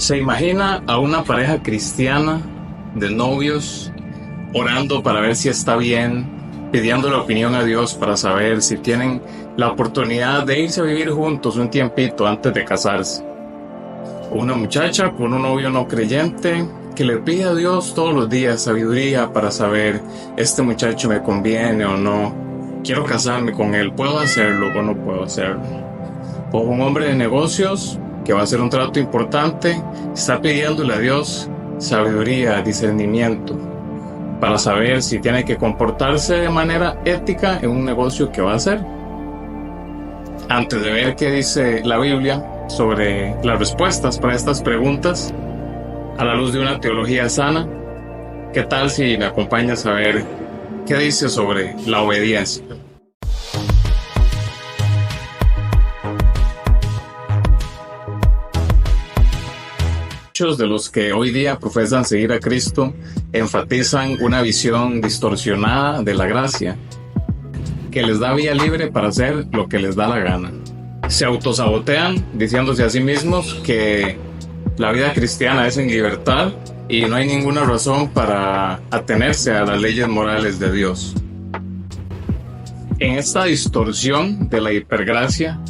¿Se imagina a una pareja cristiana de novios orando para ver si está bien, pidiendo la opinión a Dios para saber si tienen la oportunidad de irse a vivir juntos un tiempito antes de casarse? Una muchacha con un novio no creyente que le pide a Dios todos los días sabiduría para saber, este muchacho me conviene o no, quiero casarme con él, ¿puedo hacerlo o no puedo hacerlo? O un hombre de negocios que va a hacer un trato importante, está pidiéndole a Dios sabiduría, discernimiento, para saber si tiene que comportarse de manera ética en un negocio que va a hacer. Antes de ver qué dice la Biblia sobre las respuestas para estas preguntas, a la luz de una teología sana, ¿qué tal si me acompañas a ver qué dice sobre la obediencia? Muchos de los que hoy día profesan seguir a Cristo enfatizan una visión distorsionada de la gracia, que les da vía libre para hacer lo que les da la gana. Se autosabotean diciéndose a sí mismos que la vida cristiana es en libertad y no hay ninguna razón para atenerse a las leyes morales de Dios. En esta distorsión de la hipergracia,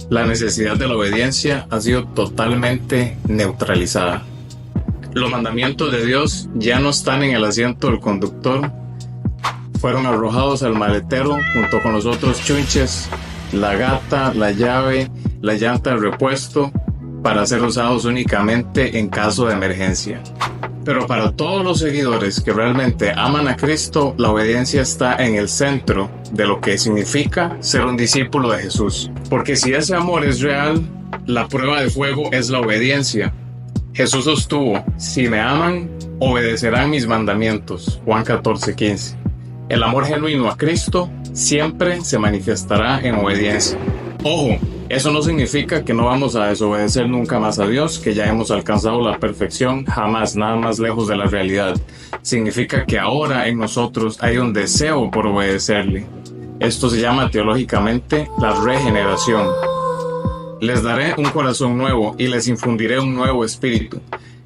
la necesidad de la obediencia ha sido totalmente neutralizada. Los mandamientos de Dios ya no están en el asiento del conductor, fueron arrojados al maletero junto con los otros chunches, la gata, la llave, la llanta de repuesto, para ser usados únicamente en caso de emergencia. Pero para todos los seguidores que realmente aman a Cristo, la obediencia está en el centro de lo que significa ser un discípulo de Jesús. Porque si ese amor es real, la prueba de fuego es la obediencia. Jesús sostuvo, si me aman, obedecerán mis mandamientos. Juan 14:15. El amor genuino a Cristo siempre se manifestará en obediencia. Ojo, eso no significa que no vamos a desobedecer nunca más a Dios, que ya hemos alcanzado la perfección, jamás, nada más lejos de la realidad. Significa que ahora en nosotros hay un deseo por obedecerle. Esto se llama teológicamente la regeneración. Les daré un corazón nuevo y les infundiré un nuevo espíritu.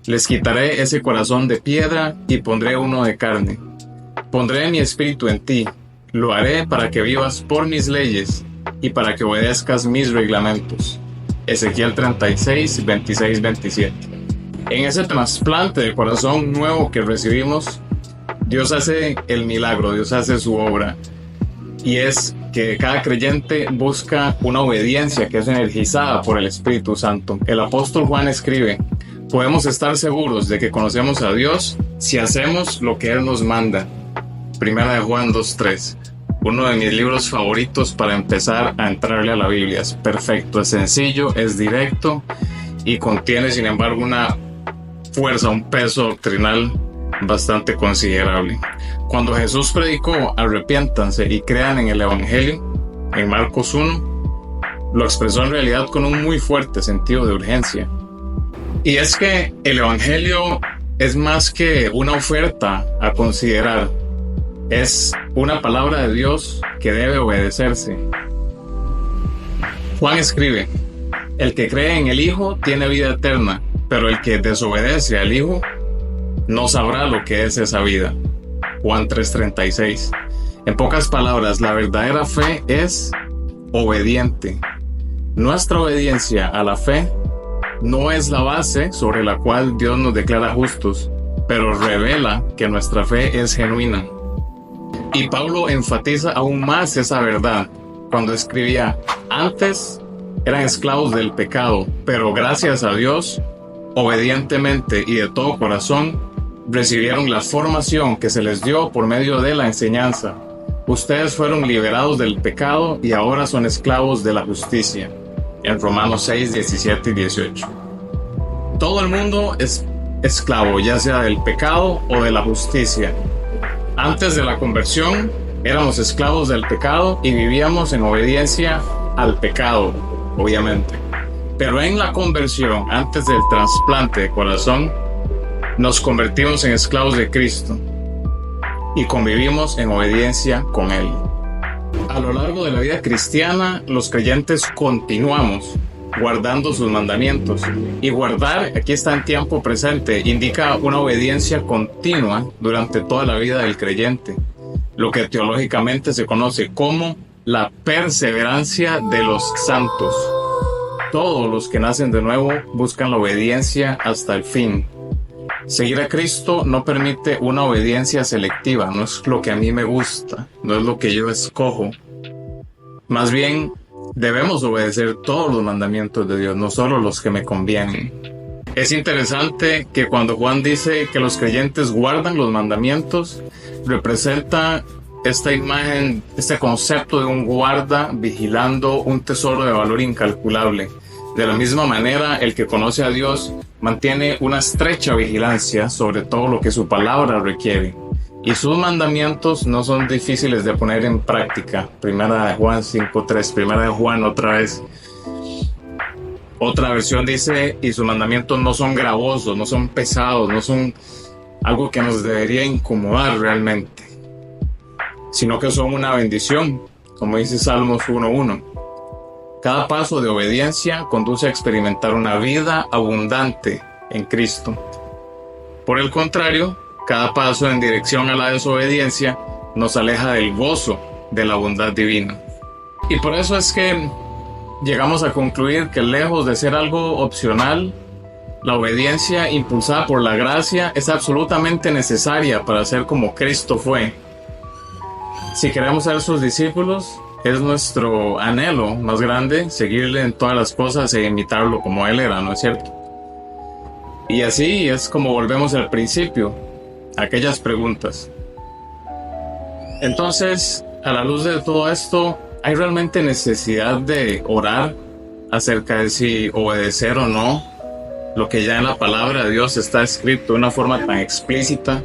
Les quitaré ese corazón de piedra y pondré uno de carne. Pondré mi espíritu en ti, lo haré para que vivas por mis leyes y para que obedezcas mis reglamentos. Ezequiel 36, 26, 27. En ese trasplante de corazón nuevo que recibimos, Dios hace el milagro, Dios hace su obra. Y es que cada creyente busca una obediencia que es energizada por el Espíritu Santo. El apóstol Juan escribe, podemos estar seguros de que conocemos a Dios si hacemos lo que Él nos manda. Primera de Juan 2:3. Uno de mis libros favoritos para empezar a entrarle a la Biblia. Es perfecto, es sencillo, es directo y contiene sin embargo una fuerza, un peso doctrinal bastante considerable. Cuando Jesús predicó arrepiéntanse y crean en el Evangelio, en Marcos 1, lo expresó en realidad con un muy fuerte sentido de urgencia. Y es que el Evangelio es más que una oferta a considerar. Es una palabra de Dios que debe obedecerse. Juan escribe, el que cree en el Hijo tiene vida eterna, pero el que desobedece al Hijo no sabrá lo que es esa vida. Juan 3:36. En pocas palabras, la verdadera fe es obediente. Nuestra obediencia a la fe no es la base sobre la cual Dios nos declara justos, pero revela que nuestra fe es genuina. Y Pablo enfatiza aún más esa verdad cuando escribía, antes eran esclavos del pecado, pero gracias a Dios, obedientemente y de todo corazón, recibieron la formación que se les dio por medio de la enseñanza. Ustedes fueron liberados del pecado y ahora son esclavos de la justicia. En Romanos 6, 17 y 18. Todo el mundo es esclavo, ya sea del pecado o de la justicia. Antes de la conversión, éramos esclavos del pecado y vivíamos en obediencia al pecado, obviamente. Pero en la conversión, antes del trasplante de corazón, nos convertimos en esclavos de Cristo y convivimos en obediencia con Él. A lo largo de la vida cristiana, los creyentes continuamos guardando sus mandamientos. Y guardar, aquí está en tiempo presente, indica una obediencia continua durante toda la vida del creyente, lo que teológicamente se conoce como la perseverancia de los santos. Todos los que nacen de nuevo buscan la obediencia hasta el fin. Seguir a Cristo no permite una obediencia selectiva, no es lo que a mí me gusta, no es lo que yo escojo. Más bien, debemos obedecer todos los mandamientos de Dios, no solo los que me convienen. Es interesante que cuando Juan dice que los creyentes guardan los mandamientos, representa esta imagen, este concepto de un guarda vigilando un tesoro de valor incalculable. De la misma manera, el que conoce a Dios mantiene una estrecha vigilancia sobre todo lo que su palabra requiere. Y sus mandamientos no son difíciles de poner en práctica. Primera de Juan 5:3, Primera de Juan otra vez. Otra versión dice, y sus mandamientos no son gravosos, no son pesados, no son algo que nos debería incomodar realmente, sino que son una bendición, como dice Salmos 1:1. Cada paso de obediencia conduce a experimentar una vida abundante en Cristo. Por el contrario, cada paso en dirección a la desobediencia nos aleja del gozo de la bondad divina. Y por eso es que llegamos a concluir que lejos de ser algo opcional, la obediencia impulsada por la gracia es absolutamente necesaria para ser como Cristo fue. Si queremos ser sus discípulos, es nuestro anhelo más grande seguirle en todas las cosas e imitarlo como Él era, ¿no es cierto? Y así es como volvemos al principio, a aquellas preguntas. Entonces, a la luz de todo esto, ¿hay realmente necesidad de orar acerca de si obedecer o no lo que ya en la palabra de Dios está escrito de una forma tan explícita?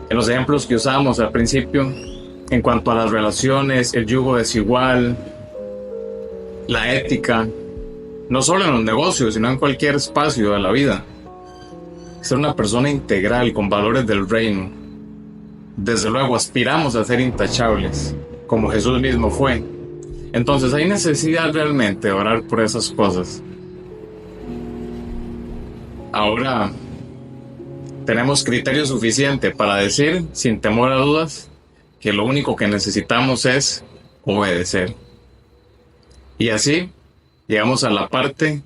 En los ejemplos que usamos al principio, en cuanto a las relaciones, el yugo desigual, la ética, no solo en los negocios, sino en cualquier espacio de la vida. Ser una persona integral con valores del reino. Desde luego aspiramos a ser intachables, como Jesús mismo fue. Entonces, ¿hay necesidad realmente de orar por esas cosas? Ahora, tenemos criterio suficiente para decir, sin temor a dudas, que lo único que necesitamos es obedecer. Y así llegamos a la parte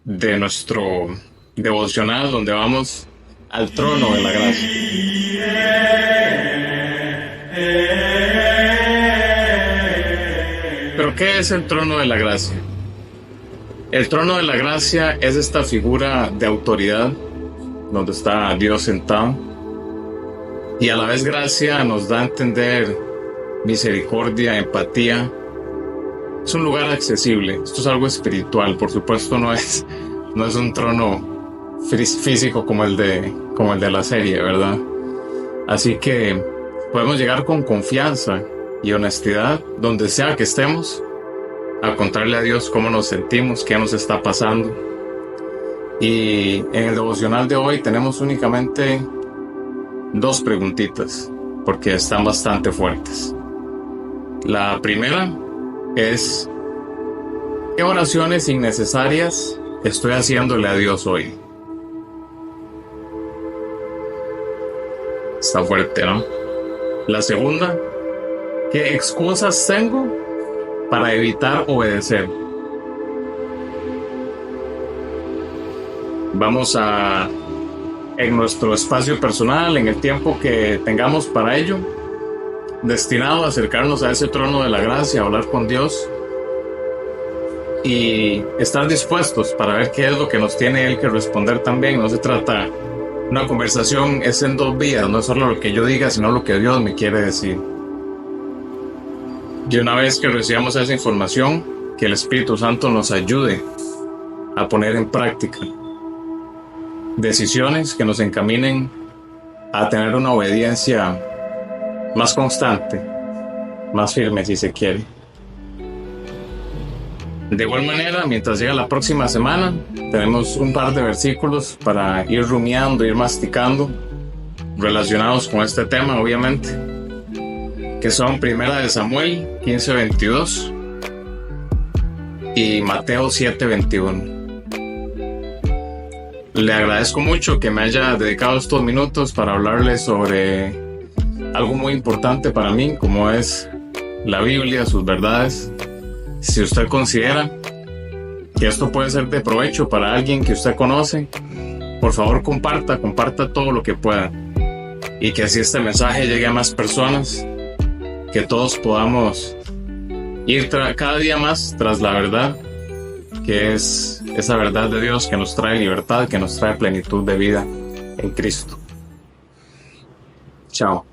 de nuestro devocional donde vamos al trono de la gracia. ¿Pero qué es el trono de la gracia? El trono de la gracia es esta figura de autoridad donde está Dios sentado. Y a la vez gracia nos da a entender misericordia, empatía. Es un lugar accesible. Esto es algo espiritual. Por supuesto no es un trono físico como el de la serie, ¿verdad? Así que podemos llegar con confianza y honestidad donde sea que estemos a contarle a Dios cómo nos sentimos, qué nos está pasando. Y en el devocional de hoy tenemos únicamente 2 preguntitas, porque están bastante fuertes. La primera es: ¿qué oraciones innecesarias estoy haciéndole a Dios hoy? Está fuerte, ¿no? La segunda: ¿qué excusas tengo para evitar obedecer? Vamos a, en nuestro espacio personal, en el tiempo que tengamos para ello, destinado a acercarnos a ese trono de la gracia, a hablar con Dios y estar dispuestos para ver qué es lo que nos tiene Él que responder también. No se trata, una conversación es en 2 vías, no es solo lo que yo diga, sino lo que Dios me quiere decir. Y una vez que recibamos esa información, que el Espíritu Santo nos ayude a poner en práctica decisiones que nos encaminen a tener una obediencia más constante, más firme si se quiere. De igual manera, mientras llega la próxima semana, tenemos un par de versículos para ir rumiando, ir masticando, relacionados con este tema, obviamente, que son Primera de Samuel 15:22 y Mateo 7:21. Le agradezco mucho que me haya dedicado estos minutos para hablarles sobre algo muy importante para mí, como es la Biblia, sus verdades. Si usted considera que esto puede ser de provecho para alguien que usted conoce, por favor comparta todo lo que pueda, y que así este mensaje llegue a más personas, que todos podamos ir cada día más tras la verdad, que es esa verdad de Dios que nos trae libertad, que nos trae plenitud de vida en Cristo. Chao.